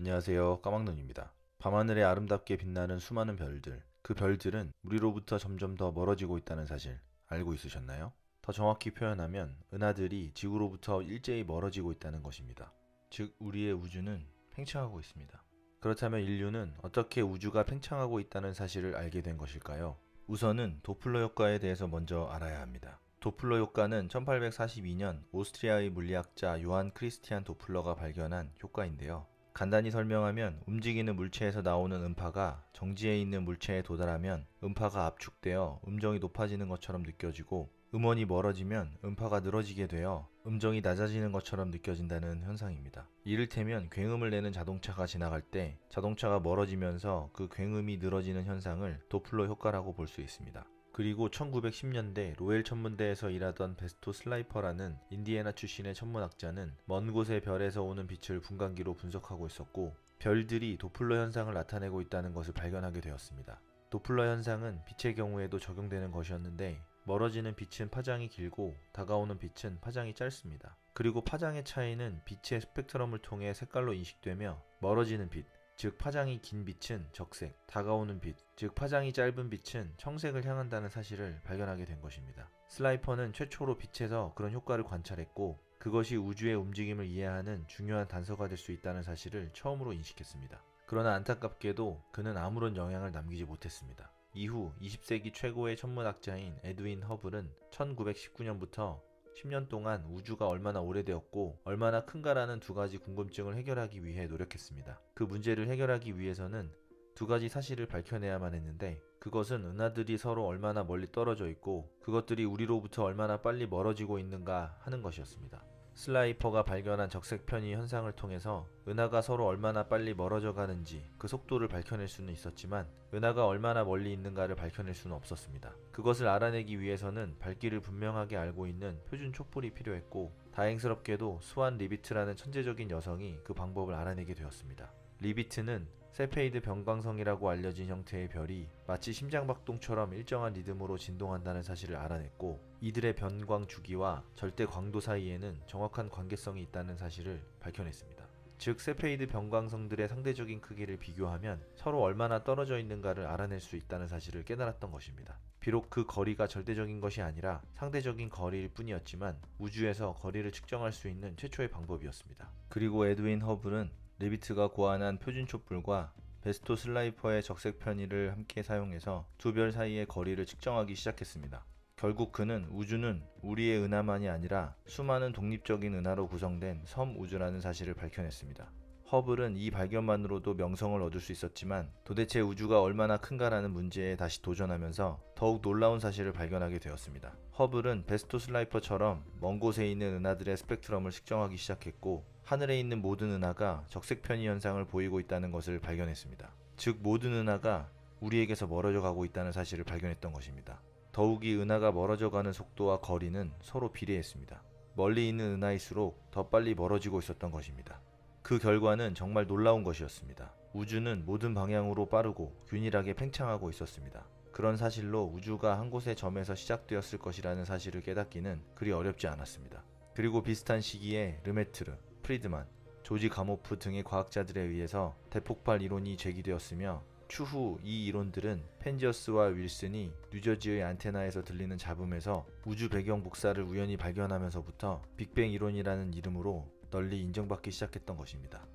안녕하세요. 까막눈입니다. 밤하늘에 아름답게 빛나는 수많은 별들, 그 별들은 우리로부터 점점 더 멀어지고 있다는 사실 알고 있으셨나요? 더 정확히 표현하면 은하들이 지구로부터 일제히 멀어지고 있다는 것입니다. 즉, 우리의 우주는 팽창하고 있습니다. 그렇다면 인류는 어떻게 우주가 팽창하고 있다는 사실을 알게 된 것일까요? 우선은 도플러 효과에 대해서 먼저 알아야 합니다. 도플러 효과는 1842년 오스트리아의 물리학자 요한 크리스티안 도플러가 발견한 효과인데요. 간단히 설명하면 움직이는 물체에서 나오는 음파가 정지해 있는 물체에 도달하면 음파가 압축되어 음정이 높아지는 것처럼 느껴지고, 음원이 멀어지면 음파가 늘어지게 되어 음정이 낮아지는 것처럼 느껴진다는 현상입니다. 이를테면 굉음을 내는 자동차가 지나갈 때 자동차가 멀어지면서 그 굉음이 늘어지는 현상을 도플러 효과라고 볼 수 있습니다. 그리고 1910년대 로엘 천문대에서 일하던 베스토 슬라이퍼라는 인디애나 출신의 천문학자는 먼 곳의 별에서 오는 빛을 분광기로 분석하고 있었고, 별들이 도플러 현상을 나타내고 있다는 것을 발견하게 되었습니다. 도플러 현상은 빛의 경우에도 적용되는 것이었는데, 멀어지는 빛은 파장이 길고 다가오는 빛은 파장이 짧습니다. 그리고 파장의 차이는 빛의 스펙트럼을 통해 색깔로 인식되며, 멀어지는 빛, 즉 파장이 긴 빛은 적색, 다가오는 빛, 즉 파장이 짧은 빛은 청색을 향한다는 사실을 발견하게 된 것입니다. 슬라이퍼는 최초로 빛에서 그런 효과를 관찰했고, 그것이 우주의 움직임을 이해하는 중요한 단서가 될 수 있다는 사실을 처음으로 인식했습니다. 그러나 안타깝게도 그는 아무런 영향을 남기지 못했습니다. 이후 20세기 최고의 천문학자인 에드윈 허블은 1919년부터 10년 동안 우주가 얼마나 오래되었고 얼마나 큰가라는 두 가지 궁금증을 해결하기 위해 노력했습니다. 그 문제를 해결하기 위해서는 두 가지 사실을 밝혀내야만 했는데, 그것은 은하들이 서로 얼마나 멀리 떨어져 있고 그것들이 우리로부터 얼마나 빨리 멀어지고 있는가 하는 것이었습니다. 슬라이퍼가 발견한 적색 편의 현상을 통해서 은하가 서로 얼마나 빨리 멀어져 가는지 그 속도를 밝혀낼 수는 있었지만, 은하가 얼마나 멀리 있는가를 밝혀낼 수는 없었습니다. 그것을 알아내기 위해서는 밝기를 분명하게 알고 있는 표준 촛불이 필요했고, 다행스럽게도 스완 리비트라는 천재적인 여성이 그 방법을 알아내게 되었습니다. 리비트는 세페이드 변광성이라고 알려진 형태의 별이 마치 심장박동처럼 일정한 리듬으로 진동한다는 사실을 알아냈고, 이들의 변광 주기와 절대 광도 사이에는 정확한 관계성이 있다는 사실을 밝혀냈습니다. 즉, 세페이드 변광성들의 상대적인 크기를 비교하면 서로 얼마나 떨어져 있는가를 알아낼 수 있다는 사실을 깨달았던 것입니다. 비록 그 거리가 절대적인 것이 아니라 상대적인 거리일 뿐이었지만, 우주에서 거리를 측정할 수 있는 최초의 방법이었습니다. 그리고 에드윈 허블은 리비트가 고안한 표준 촛불과 베스토 슬라이퍼의 적색 편의를 함께 사용해서 두 별 사이의 거리를 측정하기 시작했습니다. 결국 그는 우주는 우리의 은하만이 아니라 수많은 독립적인 은하로 구성된 섬 우주라는 사실을 밝혀냈습니다. 허블은 이 발견만으로도 명성을 얻을 수 있었지만, 도대체 우주가 얼마나 큰가라는 문제에 다시 도전하면서 더욱 놀라운 사실을 발견하게 되었습니다. 허블은 베스토 슬라이퍼처럼 먼 곳에 있는 은하들의 스펙트럼을 측정하기 시작했고, 하늘에 있는 모든 은하가 적색 편의 현상을 보이고 있다는 것을 발견했습니다. 즉, 모든 은하가 우리에게서 멀어져 가고 있다는 사실을 발견했던 것입니다. 더욱이 은하가 멀어져 가는 속도와 거리는 서로 비례했습니다. 멀리 있는 은하일수록 더 빨리 멀어지고 있었던 것입니다. 그 결과는 정말 놀라운 것이었습니다. 우주는 모든 방향으로 빠르고 균일하게 팽창하고 있었습니다. 그런 사실로 우주가 한 곳의 점에서 시작되었을 것이라는 사실을 깨닫기는 그리 어렵지 않았습니다. 그리고 비슷한 시기에 르메트르, 프리드만, 조지 가모프 등의 과학자들에 의해서 대폭발 이론이 제기되었으며, 추후 이 이론들은 펜지어스와 윌슨이 뉴저지의 안테나에서 들리는 잡음에서 우주 배경 복사를 우연히 발견하면서부터 빅뱅 이론이라는 이름으로 널리 인정받기 시작했던 것입니다.